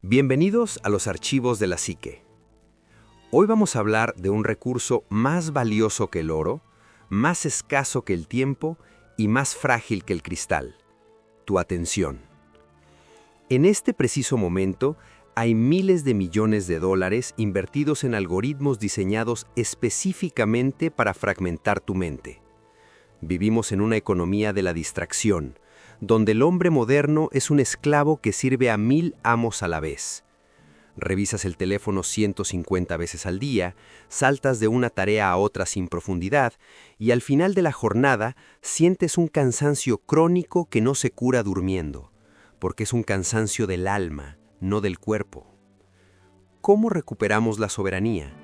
Bienvenidos a los archivos de la psique. Hoy vamos a hablar de un recurso más valioso que el oro, más escaso que el tiempo y más frágil que el cristal: tu atención. En este preciso momento, hay miles de millones de dólares invertidos en algoritmos diseñados específicamente para fragmentar tu mente. Vivimos en una economía de la distracción, donde el hombre moderno es un esclavo que sirve a 1000 amos a la vez. Revisas el teléfono 150 veces al día, saltas de una tarea a otra sin profundidad y al final de la jornada sientes un cansancio crónico que no se cura durmiendo, porque es un cansancio del alma, no del cuerpo. ¿Cómo recuperamos la soberanía?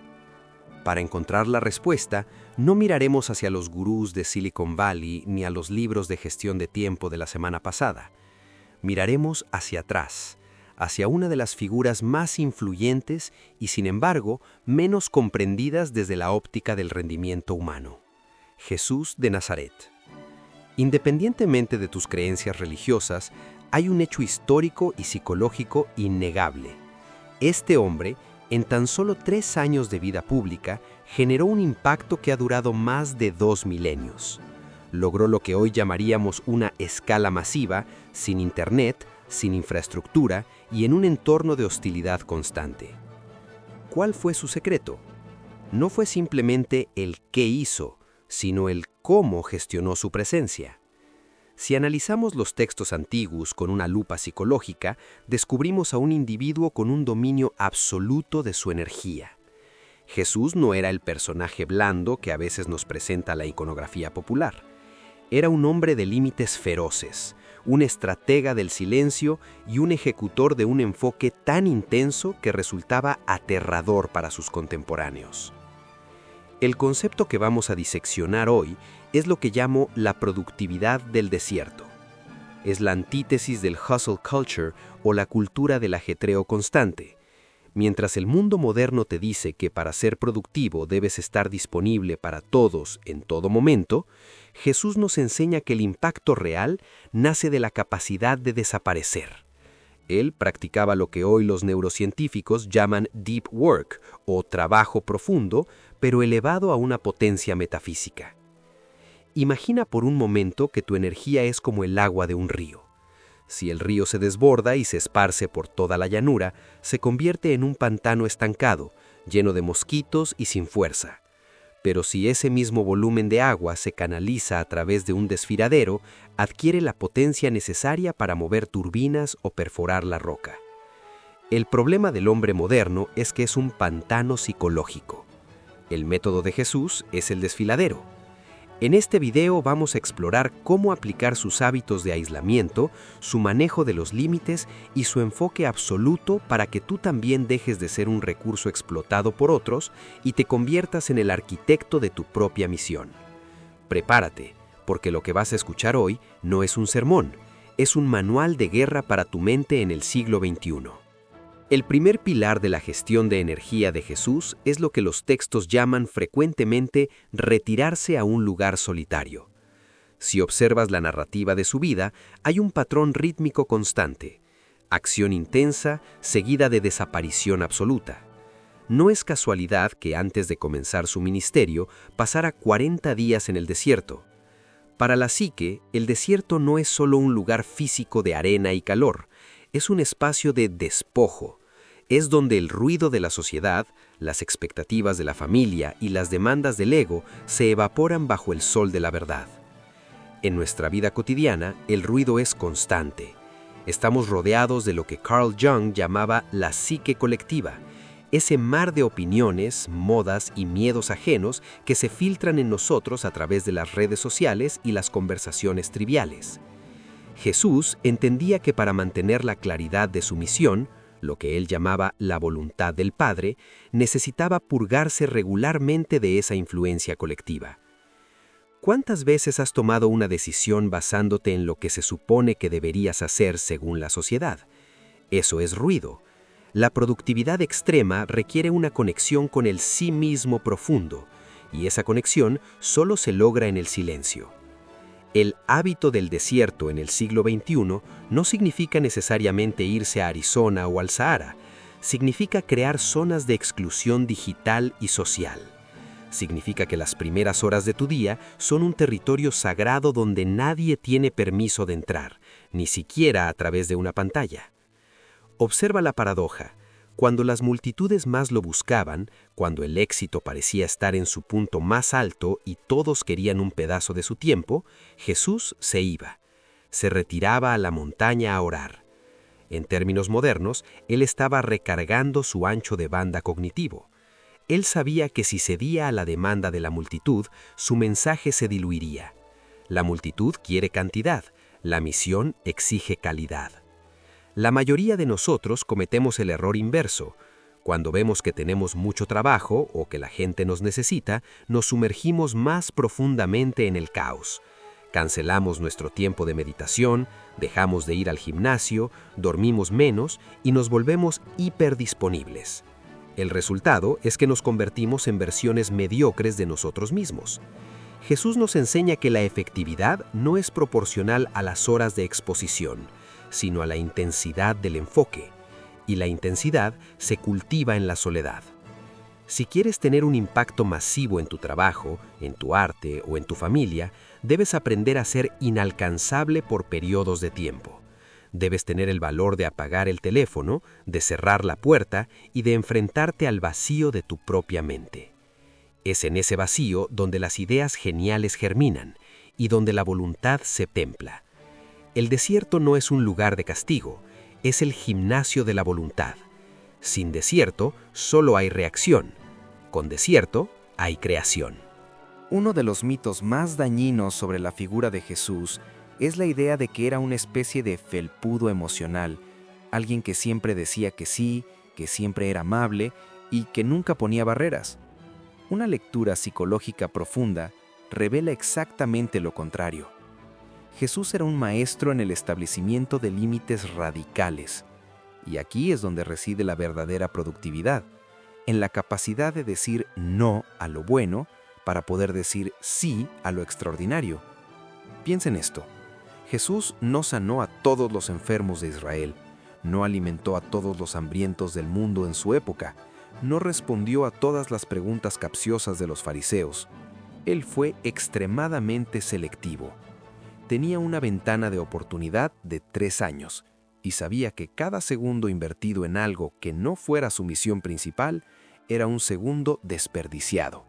Para encontrar la respuesta, no miraremos hacia los gurús de Silicon Valley ni a los libros de gestión de tiempo de la semana pasada. Miraremos hacia atrás, hacia una de las figuras más influyentes y, sin embargo, menos comprendidas desde la óptica del rendimiento humano: Jesús de Nazaret. Independientemente de tus creencias religiosas, hay un hecho histórico y psicológico innegable. Este hombre, en tan solo 3 años de vida pública, generó un impacto que ha durado más de 2 milenios. Logró lo que hoy llamaríamos una escala masiva, sin internet, sin infraestructura y en un entorno de hostilidad constante. ¿Cuál fue su secreto? No fue simplemente el qué hizo, sino el cómo gestionó su presencia. Si analizamos los textos antiguos con una lupa psicológica, descubrimos a un individuo con un dominio absoluto de su energía. Jesús no era el personaje blando que a veces nos presenta la iconografía popular. Era un hombre de límites feroces, un estratega del silencio y un ejecutor de un enfoque tan intenso que resultaba aterrador para sus contemporáneos. El concepto que vamos a diseccionar hoy es lo que llamo la productividad del desierto. Es la antítesis del hustle culture o la cultura del ajetreo constante. Mientras el mundo moderno te dice que para ser productivo debes estar disponible para todos en todo momento, Jesús nos enseña que el impacto real nace de la capacidad de desaparecer. Él practicaba lo que hoy los neurocientíficos llaman deep work o trabajo profundo, pero elevado a una potencia metafísica. Imagina por un momento que tu energía es como el agua de un río. Si el río se desborda y se esparce por toda la llanura, se convierte en un pantano estancado, lleno de mosquitos y sin fuerza. Pero si ese mismo volumen de agua se canaliza a través de un desfiladero, adquiere la potencia necesaria para mover turbinas o perforar la roca. El problema del hombre moderno es que es un pantano psicológico. El método de Jesús es el desfiladero. En este video vamos a explorar cómo aplicar sus hábitos de aislamiento, su manejo de los límites y su enfoque absoluto para que tú también dejes de ser un recurso explotado por otros y te conviertas en el arquitecto de tu propia misión. Prepárate, porque lo que vas a escuchar hoy no es un sermón, es un manual de guerra para tu mente en el siglo XXI. El primer pilar de la gestión de energía de Jesús es lo que los textos llaman frecuentemente retirarse a un lugar solitario. Si observas la narrativa de su vida, hay un patrón rítmico constante: acción intensa seguida de desaparición absoluta. No es casualidad que antes de comenzar su ministerio pasara 40 días en el desierto. Para la psique, el desierto no es solo un lugar físico de arena y calor, es un espacio de despojo. Es donde el ruido de la sociedad, las expectativas de la familia y las demandas del ego se evaporan bajo el sol de la verdad. En nuestra vida cotidiana, el ruido es constante. Estamos rodeados de lo que Carl Jung llamaba la psique colectiva, ese mar de opiniones, modas y miedos ajenos que se filtran en nosotros a través de las redes sociales y las conversaciones triviales. Jesús entendía que para mantener la claridad de su misión, lo que él llamaba la voluntad del Padre, necesitaba purgarse regularmente de esa influencia colectiva. ¿Cuántas veces has tomado una decisión basándote en lo que se supone que deberías hacer según la sociedad? Eso es ruido. La productividad extrema requiere una conexión con el sí mismo profundo, y esa conexión solo se logra en el silencio. El hábito del desierto en el siglo XXI no significa necesariamente irse a Arizona o al Sahara. Significa crear zonas de exclusión digital y social. Significa que las primeras horas de tu día son un territorio sagrado donde nadie tiene permiso de entrar, ni siquiera a través de una pantalla. Observa la paradoja. Cuando las multitudes más lo buscaban, cuando el éxito parecía estar en su punto más alto y todos querían un pedazo de su tiempo, Jesús se iba. Se retiraba a la montaña a orar. En términos modernos, él estaba recargando su ancho de banda cognitivo. Él sabía que si cedía a la demanda de la multitud, su mensaje se diluiría. La multitud quiere cantidad, la misión exige calidad. La mayoría de nosotros cometemos el error inverso. Cuando vemos que tenemos mucho trabajo o que la gente nos necesita, nos sumergimos más profundamente en el caos. Cancelamos nuestro tiempo de meditación, dejamos de ir al gimnasio, dormimos menos y nos volvemos hiperdisponibles. El resultado es que nos convertimos en versiones mediocres de nosotros mismos. Jesús nos enseña que la efectividad no es proporcional a las horas de exposición, sino a la intensidad del enfoque, y la intensidad se cultiva en la soledad. Si quieres tener un impacto masivo en tu trabajo, en tu arte o en tu familia, debes aprender a ser inalcanzable por periodos de tiempo. Debes tener el valor de apagar el teléfono, de cerrar la puerta y de enfrentarte al vacío de tu propia mente. Es en ese vacío donde las ideas geniales germinan y donde la voluntad se templa. El desierto no es un lugar de castigo, es el gimnasio de la voluntad. Sin desierto, solo hay reacción. Con desierto, hay creación. Uno de los mitos más dañinos sobre la figura de Jesús es la idea de que era una especie de felpudo emocional, alguien que siempre decía que sí, que siempre era amable y que nunca ponía barreras. Una lectura psicológica profunda revela exactamente lo contrario. Jesús era un maestro en el establecimiento de límites radicales. Y aquí es donde reside la verdadera productividad, en la capacidad de decir no a lo bueno para poder decir sí a lo extraordinario. Piensa en esto. Jesús no sanó a todos los enfermos de Israel, no alimentó a todos los hambrientos del mundo en su época, no respondió a todas las preguntas capciosas de los fariseos. Él fue extremadamente selectivo. Tenía una ventana de oportunidad de 3 años y sabía que cada segundo invertido en algo que no fuera su misión principal era un segundo desperdiciado.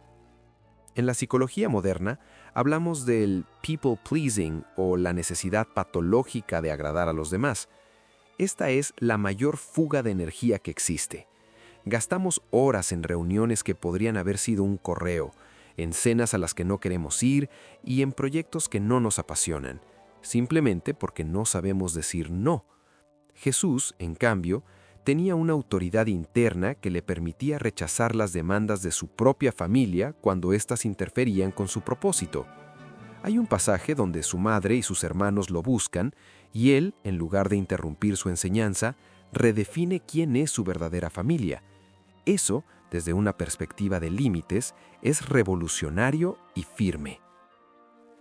En la psicología moderna hablamos del people pleasing o la necesidad patológica de agradar a los demás. Esta es la mayor fuga de energía que existe. Gastamos horas en reuniones que podrían haber sido un correo, en cenas a las que no queremos ir y en proyectos que no nos apasionan, simplemente porque no sabemos decir no. Jesús, en cambio, tenía una autoridad interna que le permitía rechazar las demandas de su propia familia cuando éstas interferían con su propósito. Hay un pasaje donde su madre y sus hermanos lo buscan y él, en lugar de interrumpir su enseñanza, redefine quién es su verdadera familia. Eso, desde una perspectiva de límites, es revolucionario y firme.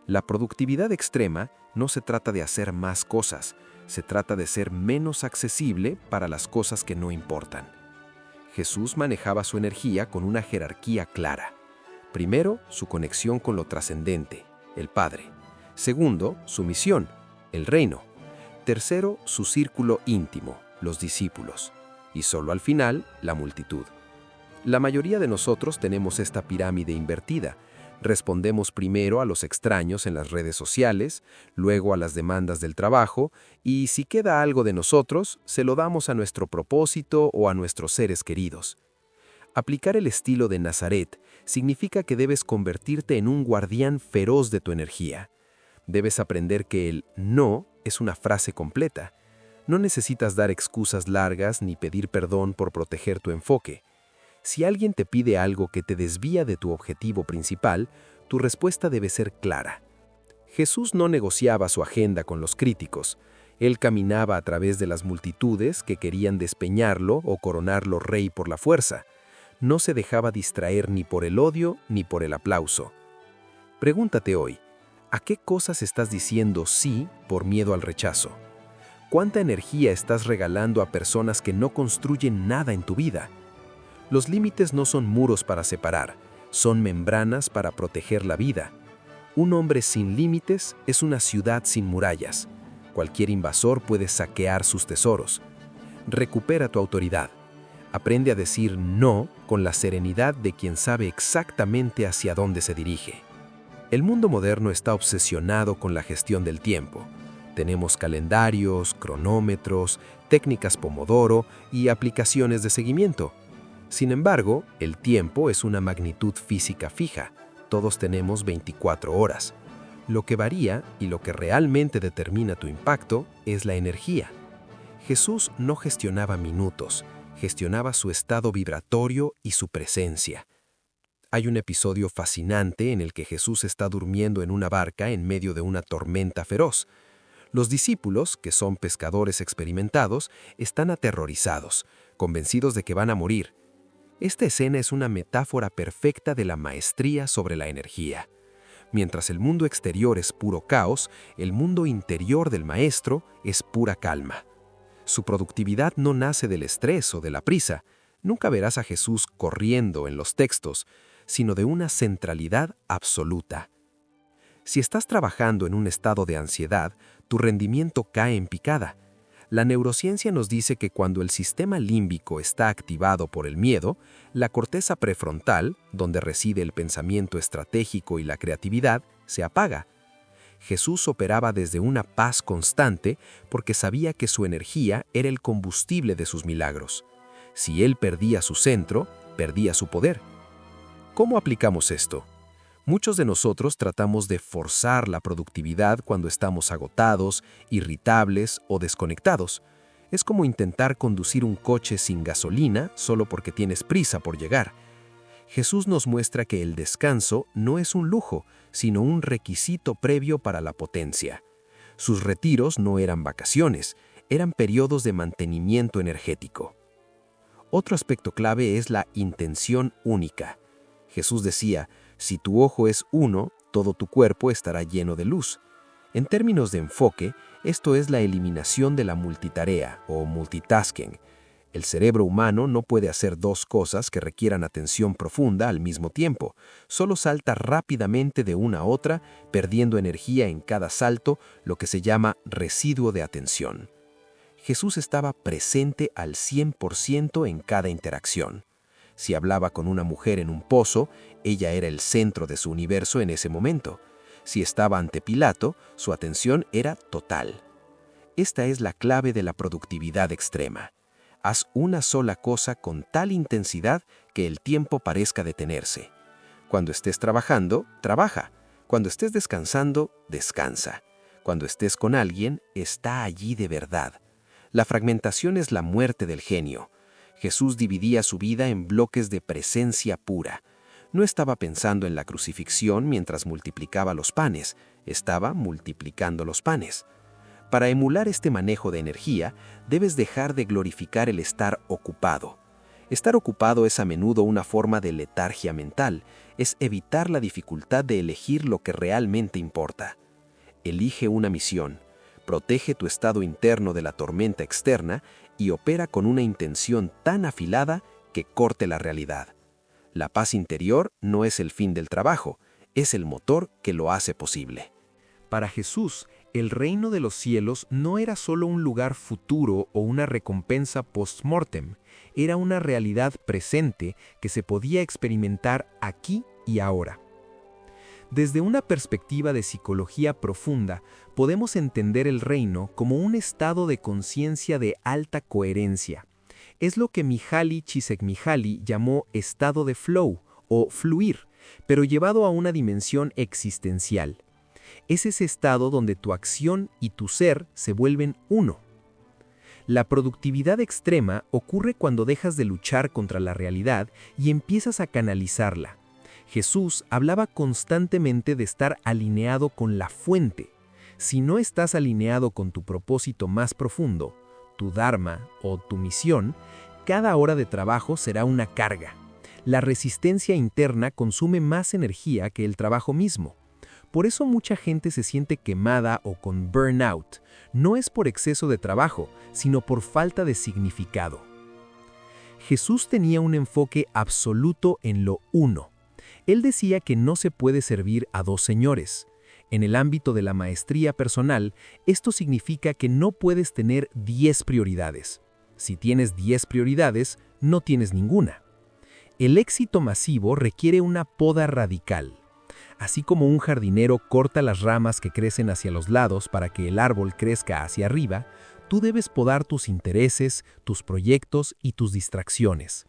La productividad extrema no se trata de hacer más cosas, se trata de ser menos accesible para las cosas que no importan. Jesús manejaba su energía con una jerarquía clara. Primero, su conexión con lo trascendente, el Padre. Segundo, su misión, el reino. Tercero, su círculo íntimo, los discípulos. Y solo al final, la multitud. La mayoría de nosotros tenemos esta pirámide invertida. Respondemos primero a los extraños en las redes sociales, luego a las demandas del trabajo, y si queda algo de nosotros, se lo damos a nuestro propósito o a nuestros seres queridos. Aplicar el estilo de Nazaret significa que debes convertirte en un guardián feroz de tu energía. Debes aprender que el no es una frase completa. No necesitas dar excusas largas ni pedir perdón por proteger tu enfoque. Si alguien te pide algo que te desvía de tu objetivo principal, tu respuesta debe ser clara. Jesús no negociaba su agenda con los críticos. Él caminaba a través de las multitudes que querían despeñarlo o coronarlo rey por la fuerza. No se dejaba distraer ni por el odio ni por el aplauso. Pregúntate hoy, ¿A qué cosas estás diciendo sí por miedo al rechazo? ¿Cuánta energía estás regalando a personas que no construyen nada en tu vida? Los límites no son muros para separar, son membranas para proteger la vida. Un hombre sin límites es una ciudad sin murallas. Cualquier invasor puede saquear sus tesoros. Recupera tu autoridad. Aprende a decir no con la serenidad de quien sabe exactamente hacia dónde se dirige. El mundo moderno está obsesionado con la gestión del tiempo. Tenemos calendarios, cronómetros, técnicas Pomodoro y aplicaciones de seguimiento. Sin embargo, el tiempo es una magnitud física fija. Todos tenemos 24 horas. Lo que varía y lo que realmente determina tu impacto es la energía. Jesús no gestionaba minutos, gestionaba su estado vibratorio y su presencia. Hay un episodio fascinante en el que Jesús está durmiendo en una barca en medio de una tormenta feroz. Los discípulos, que son pescadores experimentados, están aterrorizados, convencidos de que van a morir. Esta escena es una metáfora perfecta de la maestría sobre la energía. Mientras el mundo exterior es puro caos, el mundo interior del maestro es pura calma. Su productividad no nace del estrés o de la prisa. Nunca verás a Jesús corriendo en los textos, sino de una centralidad absoluta. Si estás trabajando en un estado de ansiedad, tu rendimiento cae en picada. La neurociencia nos dice que cuando el sistema límbico está activado por el miedo, la corteza prefrontal, donde reside el pensamiento estratégico y la creatividad, se apaga. Jesús operaba desde una paz constante porque sabía que su energía era el combustible de sus milagros. Si él perdía su centro, perdía su poder. ¿Cómo aplicamos esto? Muchos de nosotros tratamos de forzar la productividad cuando estamos agotados, irritables o desconectados. Es como intentar conducir un coche sin gasolina solo porque tienes prisa por llegar. Jesús nos muestra que el descanso no es un lujo, sino un requisito previo para la potencia. Sus retiros no eran vacaciones, eran periodos de mantenimiento energético. Otro aspecto clave es la intención única. Jesús decía, si tu ojo es uno, todo tu cuerpo estará lleno de luz. En términos de enfoque, esto es la eliminación de la multitarea o multitasking. El cerebro humano no puede hacer dos cosas que requieran atención profunda al mismo tiempo. Solo salta rápidamente de una a otra, perdiendo energía en cada salto, lo que se llama residuo de atención. Jesús estaba presente al 100% en cada interacción. Si hablaba con una mujer en un pozo, ella era el centro de su universo en ese momento. Si estaba ante Pilato, su atención era total. Esta es la clave de la productividad extrema. Haz una sola cosa con tal intensidad que el tiempo parezca detenerse. Cuando estés trabajando, trabaja. Cuando estés descansando, descansa. Cuando estés con alguien, está allí de verdad. La fragmentación es la muerte del genio. Jesús dividía su vida en bloques de presencia pura. No estaba pensando en la crucifixión mientras multiplicaba los panes, estaba multiplicando los panes. Para emular este manejo de energía, debes dejar de glorificar el estar ocupado. Estar ocupado es a menudo una forma de letargia mental, es evitar la dificultad de elegir lo que realmente importa. Elige una misión, protege tu estado interno de la tormenta externa y opera con una intención tan afilada que corte la realidad. La paz interior no es el fin del trabajo, es el motor que lo hace posible. Para Jesús, el reino de los cielos no era solo un lugar futuro o una recompensa post-mortem, era una realidad presente que se podía experimentar aquí y ahora. Desde una perspectiva de psicología profunda, podemos entender el reino como un estado de conciencia de alta coherencia. Es lo que Mihaly Csikszentmihalyi llamó estado de flow o fluir, pero llevado a una dimensión existencial. Es ese estado donde tu acción y tu ser se vuelven uno. La productividad extrema ocurre cuando dejas de luchar contra la realidad y empiezas a canalizarla. Jesús hablaba constantemente de estar alineado con la fuente. Si no estás alineado con tu propósito más profundo, tu dharma o tu misión, cada hora de trabajo será una carga. La resistencia interna consume más energía que el trabajo mismo. Por eso mucha gente se siente quemada o con burnout. No es por exceso de trabajo, sino por falta de significado. Jesús tenía un enfoque absoluto en lo uno. Él decía que no se puede servir a dos señores. En el ámbito de la maestría personal, esto significa que no puedes tener 10 prioridades. Si tienes 10 prioridades, no tienes ninguna. El éxito masivo requiere una poda radical. Así como un jardinero corta las ramas que crecen hacia los lados para que el árbol crezca hacia arriba, tú debes podar tus intereses, tus proyectos y tus distracciones.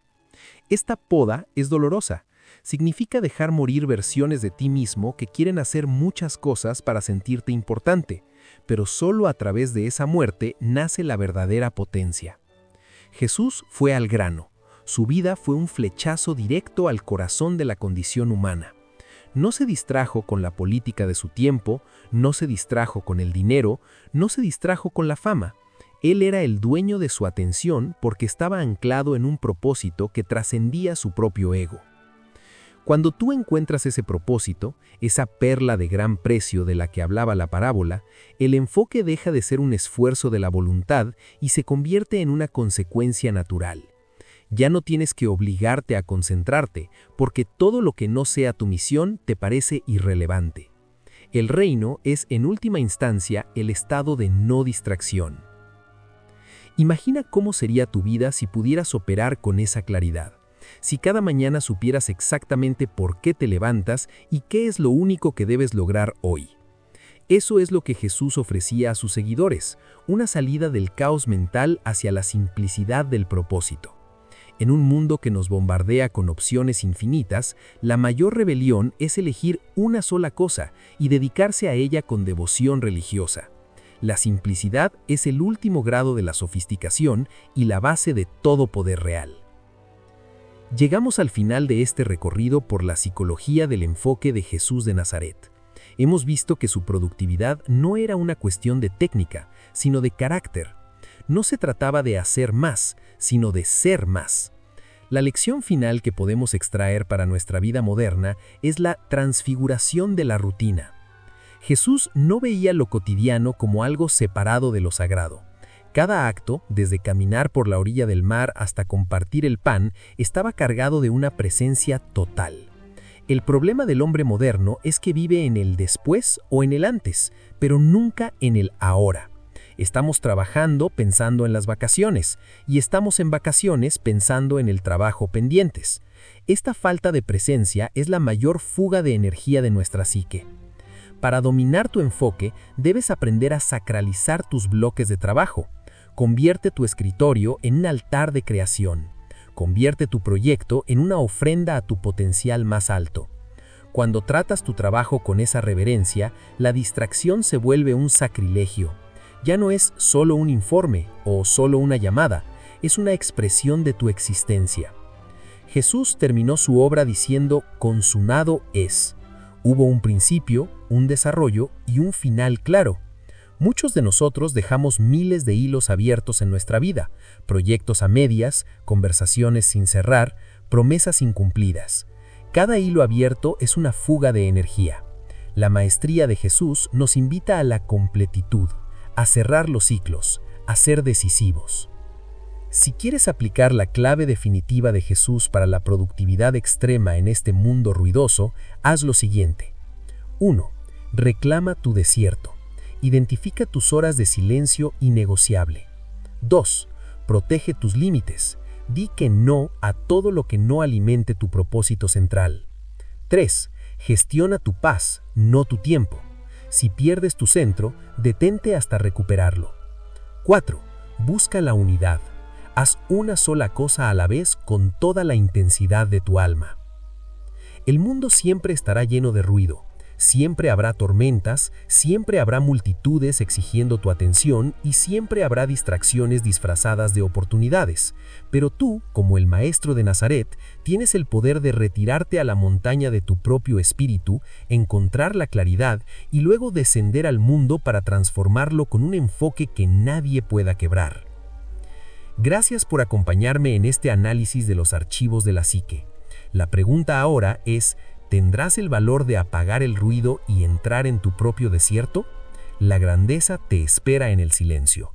Esta poda es dolorosa. Significa dejar morir versiones de ti mismo que quieren hacer muchas cosas para sentirte importante, pero solo a través de esa muerte nace la verdadera potencia. Jesús fue al grano. Su vida fue un flechazo directo al corazón de la condición humana. No se distrajo con la política de su tiempo, no se distrajo con el dinero, no se distrajo con la fama. Él era el dueño de su atención porque estaba anclado en un propósito que trascendía su propio ego. Cuando tú encuentras ese propósito, esa perla de gran precio de la que hablaba la parábola, el enfoque deja de ser un esfuerzo de la voluntad y se convierte en una consecuencia natural. Ya no tienes que obligarte a concentrarte, porque todo lo que no sea tu misión te parece irrelevante. El reino es, en última instancia, el estado de no distracción. Imagina cómo sería tu vida si pudieras operar con esa claridad. Si cada mañana supieras exactamente por qué te levantas y qué es lo único que debes lograr hoy. Eso es lo que Jesús ofrecía a sus seguidores, una salida del caos mental hacia la simplicidad del propósito. En un mundo que nos bombardea con opciones infinitas, la mayor rebelión es elegir una sola cosa y dedicarse a ella con devoción religiosa. La simplicidad es el último grado de la sofisticación y la base de todo poder real. Llegamos al final de este recorrido por la psicología del enfoque de Jesús de Nazaret. Hemos visto que su productividad no era una cuestión de técnica, sino de carácter. No se trataba de hacer más, sino de ser más. La lección final que podemos extraer para nuestra vida moderna es la transfiguración de la rutina. Jesús no veía lo cotidiano como algo separado de lo sagrado. Cada acto, desde caminar por la orilla del mar hasta compartir el pan, estaba cargado de una presencia total. El problema del hombre moderno es que vive en el después o en el antes, pero nunca en el ahora. Estamos trabajando pensando en las vacaciones, y estamos en vacaciones pensando en el trabajo pendientes. Esta falta de presencia es la mayor fuga de energía de nuestra psique. Para dominar tu enfoque, debes aprender a sacralizar tus bloques de trabajo. Convierte tu escritorio en un altar de creación. Convierte tu proyecto en una ofrenda a tu potencial más alto. Cuando tratas tu trabajo con esa reverencia, la distracción se vuelve un sacrilegio. Ya no es solo un informe o solo una llamada, es una expresión de tu existencia. Jesús terminó su obra diciendo: consumado es. Hubo un principio, un desarrollo y un final claro. Muchos de nosotros dejamos miles de hilos abiertos en nuestra vida, proyectos a medias, conversaciones sin cerrar, promesas incumplidas. Cada hilo abierto es una fuga de energía. La maestría de Jesús nos invita a la completitud, a cerrar los ciclos, a ser decisivos. Si quieres aplicar la clave definitiva de Jesús para la productividad extrema en este mundo ruidoso, haz lo siguiente. 1. Reclama tu desierto. Identifica tus horas de silencio innegociable. 2. Protege tus límites. Di que no a todo lo que no alimente tu propósito central. 3. Gestiona tu paz, no tu tiempo. Si pierdes tu centro, detente hasta recuperarlo. 4. Busca la unidad. Haz una sola cosa a la vez con toda la intensidad de tu alma. El mundo siempre estará lleno de ruido. Siempre habrá tormentas, siempre habrá multitudes exigiendo tu atención y siempre habrá distracciones disfrazadas de oportunidades. Pero tú, como el Maestro de Nazaret, tienes el poder de retirarte a la montaña de tu propio espíritu, encontrar la claridad y luego descender al mundo para transformarlo con un enfoque que nadie pueda quebrar. Gracias por acompañarme en este análisis de los archivos de la psique. La pregunta ahora es: ¿Tendrás el valor de apagar el ruido y entrar en tu propio desierto? La grandeza te espera en el silencio.